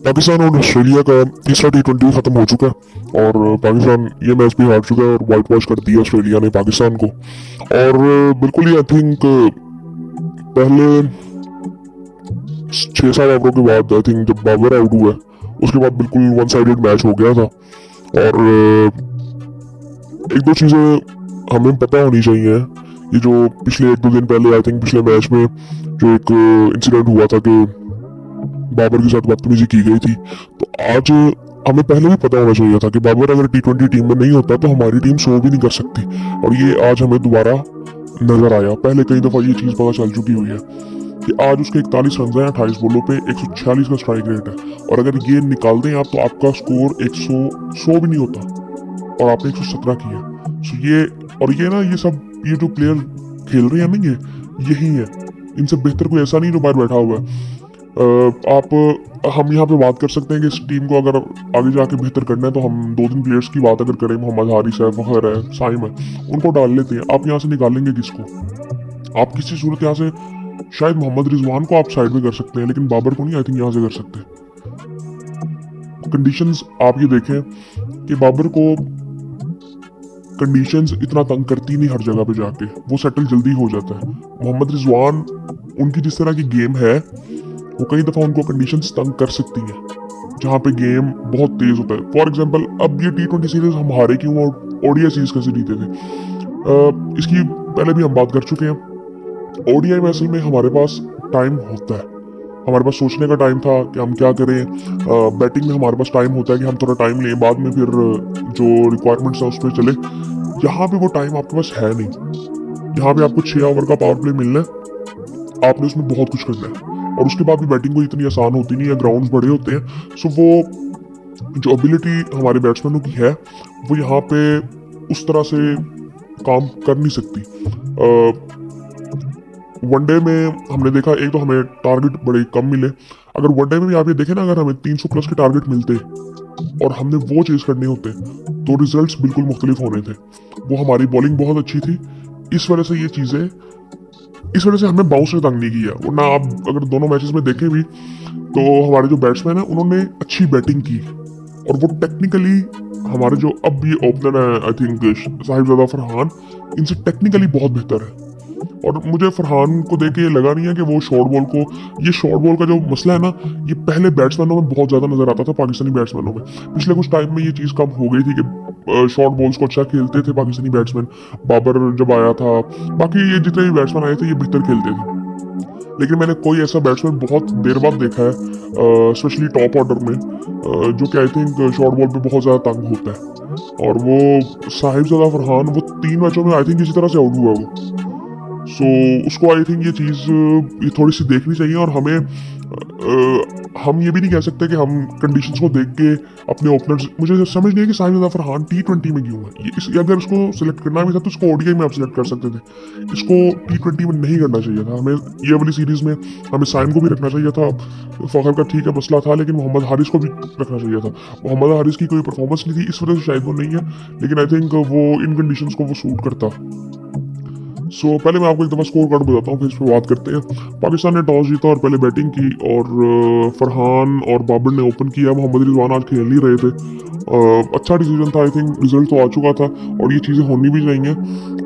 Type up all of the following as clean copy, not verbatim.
पाकिस्तान और ऑस्ट्रेलिया का तीसरा टी20 खत्म हो चुका है और पाकिस्तान ये मैच भी हार चुका है और वाइट वॉश कर दिया ऑस्ट्रेलिया ने पाकिस्तान को। और बिल्कुल ही आई थिंक पहले 6-7 ओवरों के बाद आई थिंक जब बाबर आउट हुआ उसके बाद बिल्कुल वन साइडेड मैच हो गया था। और एक दो चीज़ें हमें पता होनी चाहिए। ये जो पिछले 1-2 दिन पहले आई थिंक पिछले मैच में जो एक इंसिडेंट हुआ था कि बाबर के साथ बदतमीजी की गई थी, तो आज हमें पहले भी पता होना चाहिए था कि बाबर अगर टी20 टीम में नहीं होता तो हमारी टीम सो भी नहीं कर सकती। और ये आज हमें दोबारा नजर आया। पहले कई दफा ये चीज पता चल चुकी हुई है कि आज उसके 41 रन हैं 28 बॉलों पे, 146 का स्ट्राइक रेट है। और अगर ये निकाल दें आप तो आपका स्कोर 100 भी नहीं होता और आपने 117 किया। सो ये और ये ना ये जो प्लेयर खेल रहे हैं ना यही है। इनसे बेहतर कोई ऐसा नहीं जो बाहर बैठा हुआ है। हम यहाँ पे बात कर सकते हैं कि इस टीम को अगर आगे जाके बेहतर करना है तो हम 2-3 प्लेयर्स की बात अगर करें, मोहम्मद हारिस है, फखर है, साइम है, उनको डाल लेते हैं। आप यहाँ से निकालेंगे किसको? आप किसी सूरत यहाँ से शायद मोहम्मद रिजवान को आप साइड में कर सकते हैं, लेकिन बाबर को नहीं आई थिंक यहाँ से कर सकते। कंडीशंस आप ये देखें कि बाबर को कंडीशंस इतना तंग करती नहीं हर जगह पे जाके, वो सेटल जल्दी हो जाता है। मोहम्मद रिजवान उनकी जिस तरह की गेम है वो कई दफा उनको कंडीशंस तंग कर सकती है जहाँ पे गेम बहुत तेज होता है। फॉर एग्जांपल अब ये टी20 सीरीज हम हारे क्यों और ओडीआई सीरीज कैसे जीते थे, इसकी पहले भी हम बात कर चुके हैं। ओडीआई में असल में हमारे पास टाइम होता है, हमारे पास सोचने का टाइम था कि हम क्या करें। बैटिंग में हमारे पास टाइम होता है कि हम थोड़ा टाइम लें, बाद में फिर जो रिक्वायरमेंट्स है उस पर चले। यहाँ पे वो टाइम आपके पास है नहीं। यहाँ पे आपको 6 ओवर का पावर प्ले मिलना है, आपने उसमें बहुत कुछ करना है। और उसके बाद भी बैटिंग को इतनी आसान होती नहीं है, ग्राउंड्स बड़े होते हैं। सो वो जो एबिलिटी हमारे बैट्समैनों की है वो यहाँ पे उस तरह से काम कर नहीं सकती। वनडे में हमने देखा, एक तो हमें टारगेट बड़े कम मिले। अगर वनडे में भी आप ये देखें ना, अगर हमें 300 प्लस के टारगेट मिलते और हमने वो चेज करने होते तो रिजल्ट्स बिल्कुल मुख्तलिफ होने थे। वो हमारी बॉलिंग बहुत अच्छी थी, इस वजह से हमने बाउंस ने तंग नहीं किया। वरना आप अगर दोनों मैचेस में देखें भी तो हमारे जो बैट्समैन है उन्होंने अच्छी बैटिंग की और वो टेक्निकली हमारे जो अब ये ओपनर है आई थिंक साहिबजादा फरहान, इनसे टेक्निकली बहुत बेहतर है। और मुझे फरहान को देख के ये लगा नहीं है कि वो ये शॉर्ट बॉल का जो मसला है ना, ये पहले बैट्समैनों में बहुत ज्यादा नजर आता था, पाकिस्तानी बैट्समैनों में। पिछले कुछ टाइम में ये चीज कम हो गई थी कि शॉर्ट बॉल्स को अच्छा खेलते थे पाकिस्तानी बैट्समैन। बाबर जब आया था, बाकी ये जितने भी बैट्समैन आए थे ये बेहतर खेलते थे। लेकिन मैंने कोई ऐसा बैट्समैन बहुत देर बाद देखा है स्पेशली टॉप ऑर्डर में जो कि आई थिंक शॉर्ट बॉल पे बहुत ज्यादा तंग होता है। और वो साहिबजादा फरहान, वो 3 मैचों में आई थिंक इसी तरह से आउट हुआ वो। सो उसको आई थिंक ये थोड़ी सी देखनी चाहिए। और हम ये भी नहीं कह सकते कि हम कंडीशंस को देख के अपने ओपनर्स, मुझे समझ नहीं है कि साहिबजादा फरहान टी20 में क्यों है। अगर इसको सिलेक्ट करना भी था तो इसको ओडीआई में आप सिलेक्ट कर सकते थे, इसको टी20 में नहीं करना चाहिए था। हमें ये वाली सीरीज में हमें साइम को भी रखना चाहिए था। फखर का ठीक है मसला था, लेकिन मोहम्मद हारिस को भी रखना चाहिए था। मोहम्मद हारिस की कोई परफॉर्मेंस नहीं थी, इस वजह से शायद वो नहीं है, लेकिन आई थिंक वो इन कंडीशंस को वो सूट करता। सो पहले मैं आपको एक दफ़ा स्कोर कार्ड बताता हूँ, फिर इस पर बात करते हैं। पाकिस्तान ने टॉस जीता और पहले बैटिंग की और फरहान और बाबर ने ओपन किया। मोहम्मद रिजवान आज खेल नहीं रहे थे। अच्छा डिसीजन था, आई थिंक रिजल्ट तो आ चुका था और ये चीज़ें होनी भी चाहिए।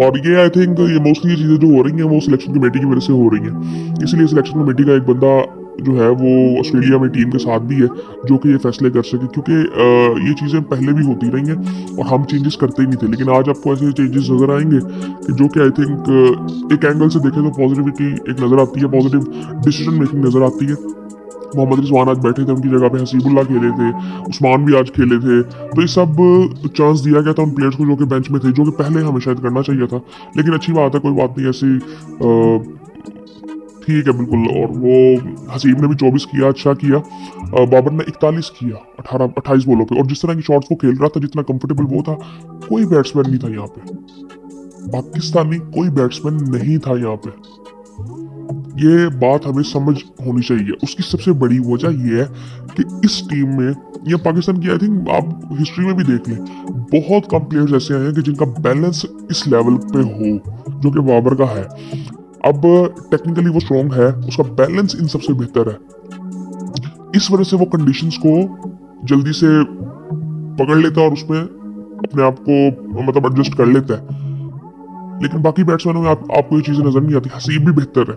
और ये आई थिंक ये मोस्टली ये चीज़ें जो हो रही हैं वो सिलेक्शन कमेटी की वजह से हो रही हैं। इसलिए सिलेक्शन कमेटी का एक बंदा जो है वो ऑस्ट्रेलिया में टीम के साथ भी है जो कि ये फैसले कर सके, क्योंकि ये चीज़ें पहले भी होती रही हैं और हम चेंजेस करते ही नहीं थे। लेकिन आज आपको ऐसे चेंजेस नज़र आएंगे कि जो कि आई थिंक एक एंगल से देखें तो पॉजिटिविटी एक नज़र आती है, पॉजिटिव डिसीजन मेकिंग नज़र आती है। मोहम्मद रिजवान आज बैठे थे, उनकी जगह पे हसीबुल्ला खेले थे, उस्मान भी आज खेले थे। तो ये सब चांस दिया गया था उन प्लेयर्स को जो कि बेंच में थे, जो कि पहले हमें शायद करना चाहिए था। लेकिन अच्छी बात है, कोई बात नहीं, ऐसी ठीक है बिल्कुल। और वो हसीब ने भी 24 किया, अच्छा किया। बाबर ने 41 किया 28 बॉलों पे। और जिस तरह की शॉट्स वो खेल रहा था, जितना कंफर्टेबल वो था, कोई बैट्समैन नहीं था यहाँ पे, पाकिस्तानी कोई बैट्समैन नहीं था यहाँ पे। ये बात हमें समझ होनी चाहिए। उसकी सबसे बड़ी वजह ये है कि इस टीम में या पाकिस्तान की आई थिंक आप हिस्ट्री में भी देख लें, बहुत कम प्लेयर्स ऐसे आए हैं कि जिनका बैलेंस इस लेवल पे हो जो कि बाबर का है। अब टेक्निकली वो स्ट्रॉन्ग है, उसका बैलेंस इन सबसे बेहतर है। इस वजह से वो कंडीशंस को जल्दी से पकड़ लेता है और उसमें अपने आप को मतलब एडजस्ट कर लेता है। लेकिन बाकी बैट्समैनों में आपको ये चीजें नजर नहीं आती। हसीब भी बेहतर है,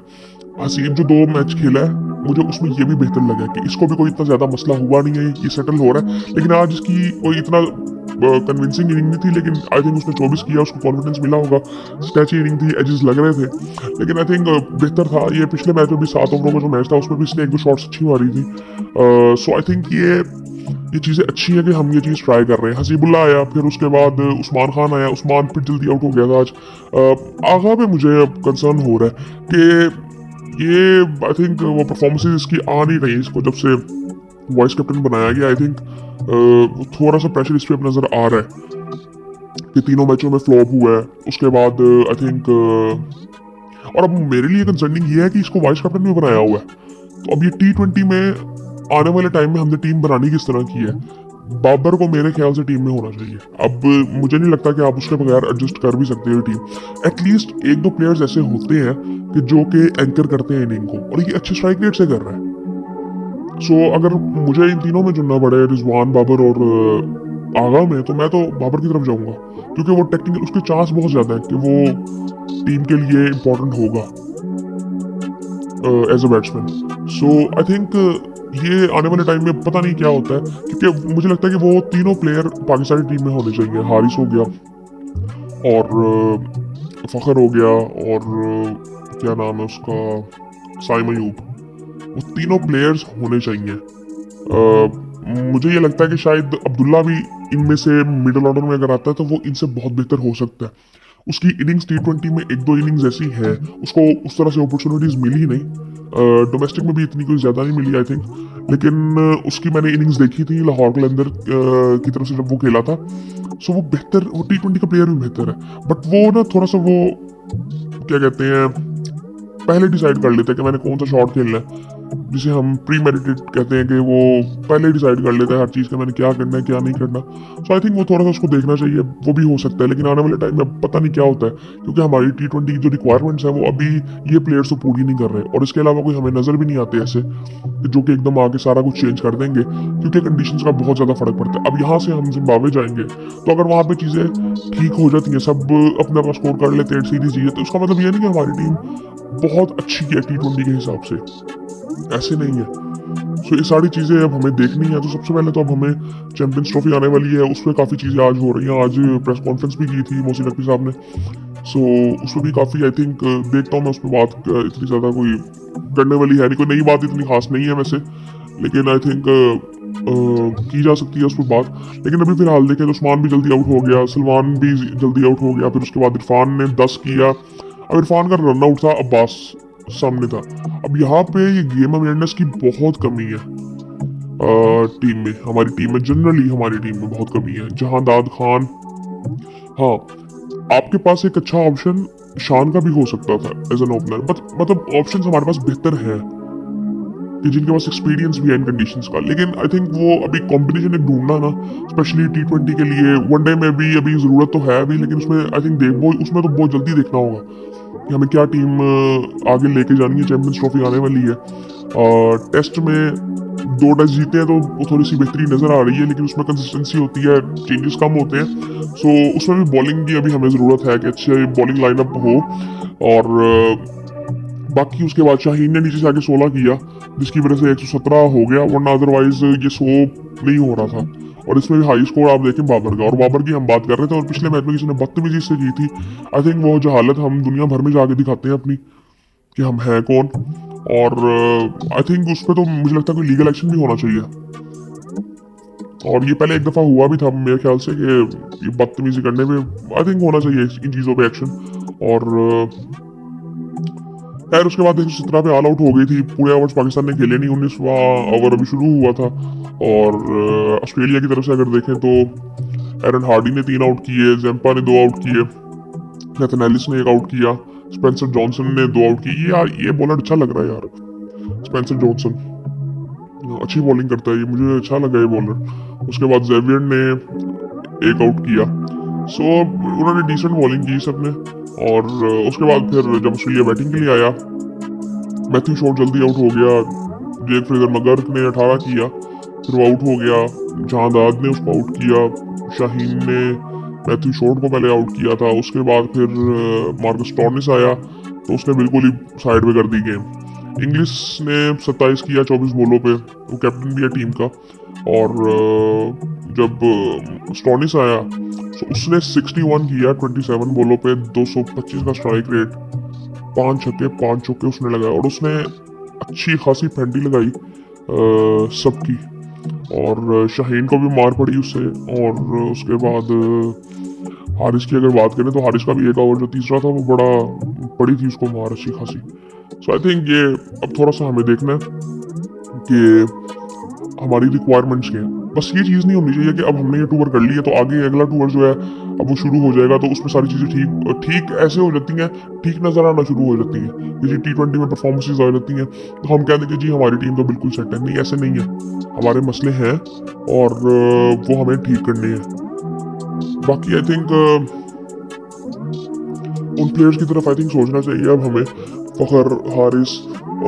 हसीब जो 2 मैच खेला है मुझे उसमें ये भी बेहतर लगा कि इसको भी कोई इतना ज्यादा मसला हुआ नहीं है, ये सेटल हो रहा है। लेकिन आज इसकी कोई इतना कन्विंसिंग इनिंग नहीं थी, लेकिन आई थिंक उसने 24 किया, उसको कॉन्फिडेंस मिला होगा। स्टैची इनिंग थी, एजेस लग रहे थे, लेकिन आई थिंक बेहतर था। ये पिछले मैच में भी 7 ओवरों का जो मैच था उसमें भी इसने 1-2 शॉट्स अच्छी मारी थी। सो आई थिंक ये चीज़ें अच्छी है कि हम ये चीज़ ट्राई कर रहे हैं। हसीबुल्ला आया, फिर उसके बाद उस्मान खान आया, उस्मान फिर जल्दी आउट हो गया था आज। आगा पे मुझे अब कंसर्न हो रहा है कि ये आई थिंक वो परफॉर्मेंसेज इसकी आ नहीं रही। इसको जब से वाइस कैप्टन बनाया गया आई थिंक थोड़ा सा प्रेशर इस पर अब नज़र आ रहा है कि 3 मैचों में फ्लॉप हुआ है। उसके बाद आई थिंक और अब मेरे लिए कंसर्निंग ये है कि इसको वाइस कैप्टन भी बनाया हुआ है। तो अब ये T20 में आने वाले टाइम में हमने टीम बनानी किस तरह की है। बाबर को मेरे ख्याल से टीम में होना चाहिए। अब मुझे नहीं लगता कि आप उसके बगैर एडजस्ट कर भी सकते हो टीम। एटलीस्ट 1-2 प्लेयर्स ऐसे होते हैं कि जो कि एंकर करते हैं इनिंग को, और ये अच्छे स्ट्राइक रेट से कर रहा है। सो अगर मुझे इन तीनों में चुनना पड़े, रिजवान, बाबर और आगा में, तो मैं तो बाबर की तरफ जाऊंगा, क्योंकि वो टेक्निकल उसके चांस बहुत ज्यादा है कि वो टीम के लिए इम्पोर्टेंट होगा as a batsman. So I think ये आने वाले टाइम में पता नहीं क्या होता है, क्योंकि मुझे लगता है कि वो तीनों प्लेयर पाकिस्तानी टीम में होने चाहिए। हारिस हो गया और फ़खर हो गया और क्या नाम है उसका, साइम अयूब, वो तीनों प्लेयर्स होने चाहिए। मुझे ये लगता है कि शायद अब्दुल्ला भी इनमें से मिडिल ऑर्डर में अगर आता है तो वो इनसे बहुत बेहतर हो सकता है। उसकी इनिंग्स T20 में 1-2 इनिंग्स ऐसी है, उसको उस तरह से अपॉर्चुनिटीज मिली ही नहीं। डोमेस्टिक में भी इतनी कोई ज़्यादा नहीं मिली आई थिंक, लेकिन उसकी मैंने इनिंग्स देखी थी लाहौर कलंदर की तरफ से जब वो खेला था। सो वो बेहतर, वो T20 का प्लेयर भी बेहतर है, बट वो ना थोड़ा सा वो क्या कहते हैं, पहले डिसाइड कर लेते हैं कि मैंने कौन सा शॉट खेलना है, जिसे हम प्री मेडिटेट कहते हैं कि वो पहले डिसाइड कर लेता है हर चीज़ का मैंने क्या करना है क्या नहीं करना। सो आई थिंक वो थोड़ा सा उसको देखना चाहिए, वो भी हो सकता है। लेकिन आने वाले टाइम में पता नहीं क्या होता है, क्योंकि हमारी T20 की जो रिक्वायरमेंट्स है वो अभी ये प्लेयर्स तो पूरी नहीं कर रहे, और इसके अलावा कोई हमें नज़र भी नहीं आते ऐसे जो कि एकदम आके सारा कुछ चेंज कर देंगे, क्योंकि कंडीशंस का बहुत ज़्यादा फर्क पड़ता है। अब यहाँ से हम जिम्बाब्वे जाएंगे, तो अगर वहाँ पे चीज़ें ठीक हो जाती हैं, सब अपना अपना स्कोर कर लेते हैं, सीरीज जीते, तो उसका मतलब ये नहीं कि हमारी टीम बहुत अच्छी है T20 के हिसाब से, ऐसे नहीं है। सो ये सारी चीज़ें अब हमें देखनी है। तो सबसे पहले तो अब हमें चैंपियंस ट्रॉफी आने वाली है, उसमें काफ़ी चीज़ें आज हो रही हैं। आज प्रेस कॉन्फ्रेंस भी की थी मोहसिन नकवी साहब ने, सो उसमें भी काफ़ी आई थिंक देखता हूँ मैं उसमें बात इतनी ज़्यादा कोई करने वाली है नहीं, कोई नई बात इतनी खास नहीं है वैसे, लेकिन आई थिंक की जा सकती है उस पर बात। लेकिन अभी फिलहाल देखें तो उस्मान भी जल्दी आउट हो गया, सलमान भी जल्दी आउट हो गया, फिर उसके बाद इरफान ने 10 किया। अब इरफान का रन आउट था, अब्बास सामने था। अब यहाँ पे ये गेम अवेयरनेस की बहुत कमी है टीम में, हमारी टीम में जनरली हमारी टीम में बहुत कमी है। जहांदाद खान, हाँ आपके पास एक अच्छा ऑप्शन शान का भी हो सकता था एज एन ओपनर, बट मतलब ऑप्शन हमारे पास बेहतर है कि जिनके पास एक्सपीरियंस भी है इन कंडीशंस का। लेकिन आई थिंक वो अभी कॉम्बिनेशन एक ढूंढना ना, स्पेशली T20 के लिए, वनडे में भी अभी ज़रूरत तो है अभी, लेकिन उसमें आई थिंक उसमें तो बहुत जल्दी देखना होगा कि हमें क्या टीम आगे लेके जानी है। चैंपियंस ट्रॉफी आने वाली है, टेस्ट में 2 टेस्ट जीते हैं तो वो थोड़ी सी बेहतरी नज़र आ रही है, लेकिन उसमें कंसिस्टेंसी होती है, चेंजेस कम होते हैं। सो उसमें भी बॉलिंग की अभी हमें ज़रूरत है कि अच्छे बॉलिंग लाइनअप हो। और बाकी उसके बाद शाहीन ने नीचे से आके 16 किया, जिसकी वजह से 117 हो गया, वरना अदरवाइज ये 100 नहीं हो रहा था। और इसमें भी हाई स्कोर आप देखें बाबर का, और बाबर की हम बात कर रहे थे, और पिछले मैच में किसी ने बदतमीजी से की थी। आई थिंक वो जहालत हम दुनिया भर में जाके दिखाते हैं अपनी कि हम हैं कौन। और आई थिंक उस पर तो मुझे लगता है कोई लीगल एक्शन भी होना चाहिए, और ये पहले एक दफ़ा हुआ भी था मेरे ख्याल से कि ये बदतमीजी करने पे आई थिंक होना चाहिए इन चीज़ों पे एक्शन। और खैर उसके बाद 117 पे ऑल आउट हो गई थी, पूरे ओवर्स पाकिस्तान ने खेले नहीं, 19वां ओवर अभी शुरू हुआ था। और ऑस्ट्रेलिया की तरफ से अगर देखें तो एरन हार्डी ने 3 आउट किए, जेम्पा ने 2 आउट किए, नेथन एलिस ने 1 आउट किया, स्पेंसर जॉनसन ने 2 आउट किए। यार ये बॉलर अच्छा लग रहा है यार, स्पेंसर जॉनसन अच्छी बॉलिंग करता है, ये मुझे अच्छा लगा ये बॉलर। उसके बाद जेवियर ने 1 आउट किया। सो उन्होंने डिसेंट बॉलिंग की सबने। और उसके बाद फिर जब ऑस्ट्रेलिया बैटिंग के लिए आया, मैथ्यू शॉट जल्दी आउट हो गया, जेक फ्रेजर मगर्क ने 18 किया, फिर वो आउट हो गया। जहांदाद ने उसको आउट किया। शाहीन ने मैथ्यू शॉर्ट को पहले आउट किया था। उसके बाद फिर मार्कस स्टोनिस आया तो उसने बिल्कुल ही साइड पे कर दी गेम। इंग्लिश ने 27 किया 24 बॉलों पे, वो कैप्टन भी है टीम का। और जब स्टोनिस आया तो उसने 61 किया 27 बॉलों पे, 225 का स्ट्राइक रेट, 5 छक्के 5 चौके उसने लगाए और उसने अच्छी खासी फेंटी लगाई सबकी। और शाहीन को भी मार पड़ी उससे। और उसके बाद हारिस की अगर बात करें तो हारिस का भी एक ओवर जो तीसरा था वो बड़ा पड़ी थी उसको मार अच्छी खासी। सो आई थिंक ये अब थोड़ा सा हमें देखना है कि हमारी रिक्वायरमेंट्स क्या है। बस ये चीज़ नहीं होनी चाहिए कि अब हमने ये टूर कर लिया तो आगे अगला टूर जो है अब वो शुरू हो जाएगा तो उसमें सारी चीज़ें ठीक ठीक ऐसे हो जाती हैं, ठीक नज़र आना शुरू हो जाती हैं। जैसे T20 में परफॉर्मेंसेज आ जाती हैं तो हम कह दें कि जी हमारी टीम तो बिल्कुल सेट है। नहीं, ऐसे नहीं है, हमारे मसले हैं और वो हमें ठीक करने हैं। बाकी आई थिंक उन प्लेयर्स की तरफ आई थिंक सोचना चाहिए अब हमें, फखर, हारिस।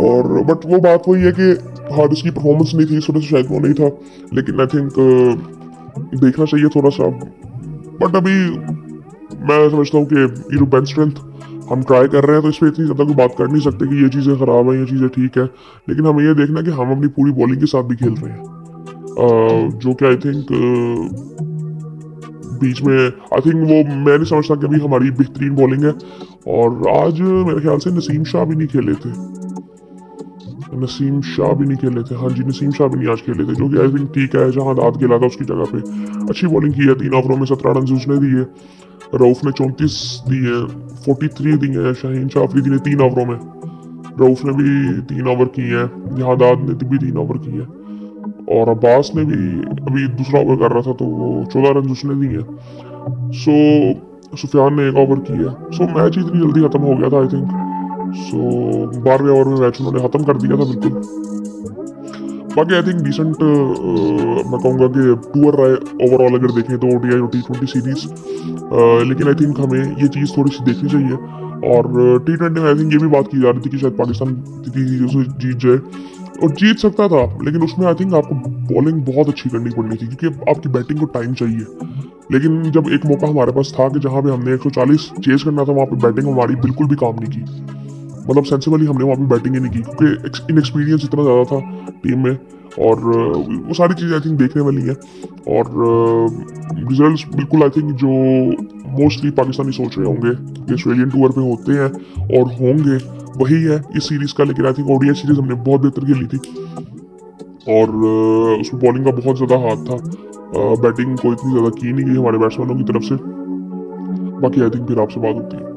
और बट वो बात वही है कि हारिस की परफॉर्मेंस नहीं थी इस वजह से शायद वो नहीं था, लेकिन आई थिंक देखना चाहिए थोड़ा सा। बट अभी मैं समझता हूँ कि ये जो बेंच स्ट्रेंथ हम ट्राई कर रहे हैं तो इस पर इतनी ज़्यादा कोई बात कर नहीं सकते कि ये चीज़ें ख़राब हैं, ये चीज़ें ठीक है। लेकिन हमें ये देखना कि हम अपनी पूरी बॉलिंग के साथ भी खेल रहे हैं, जो कि आई थिंक बीच में आई थिंक वो मैं नहीं समझता कि अभी हमारी बेहतरीन बॉलिंग है। और आज मेरे ख्याल से नसीम शाह भी नहीं खेले थे, नसीम शाह भी नहीं खेले थे। हाँ जी, नसीम शाह भी नहीं आज खेले थे, जो कि आई थिंक ठीक है। जहाँ दाद खेला था उसकी जगह पे अच्छी बॉलिंग की है। 3 ओवरों में 17 रन उसने दिए। रऊफ ने 34 दिए, 43 दिए हैं। शाहीन शाह अफरीदी ने 3 ओवरों में, रऊफ ने भी 3 ओवर किए हैं। जहाँ दाद ने भी 3 ओवर किए हैं। और अब्बास ने भी अभी दूसरा ओवर कर रहा था तो वो 14 रन उसने दिए। सो सुफियान ने 1 ओवर किया। सो मैच इतनी जल्दी खत्म हो गया था आई थिंक। सो 12वें ओवर में मैच उन्होंने खत्म कर दिया था बिल्कुल। बाकी आई थिंक डिसेंट मैं कहूँगा कि टूर रहा है ओवरऑल अगर देखें तो ODI और T20 सीरीज। लेकिन आई थिंक हमें ये चीज़ थोड़ी सी देखनी चाहिए। और T20 में आई थिंक ये भी बात की जा रही थी कि शायद पाकिस्तान जीत जाए, और जीत सकता था, लेकिन उसमें आई थिंक आपको बॉलिंग बहुत अच्छी करनी पड़नी थी क्योंकि आपकी बैटिंग को टाइम चाहिए। लेकिन जब एक मौका हमारे पास था कि जहाँ पे हमने 140 चेस करना था, वहाँ पे बैटिंग हमारी बिल्कुल भी काम नहीं की। मतलब सेंसिबली हमने वहाँ पे बैटिंग ही नहीं की क्योंकि इनएक्सपीरियंस इतना ज़्यादा था टीम में। और वो सारी चीज़ें आई थिंक देखने वाली हैं। और रिजल्ट्स बिल्कुल आई थिंक जो मोस्टली पाकिस्तानी सोच रहे होंगे कि ऑस्ट्रेलियन टूर पे होते हैं और होंगे वही है इस सीरीज़ का। लेकिन आई थिंक ODI सीरीज़ हमने बहुत बेहतर खेली थी और उसमें बॉलिंग का बहुत ज़्यादा हाथ था। बैटिंग को इतनी ज़्यादा की नहीं गई हमारे बैट्समैनों की तरफ से। बाकी आई थिंक फिर आपसे बात होती है।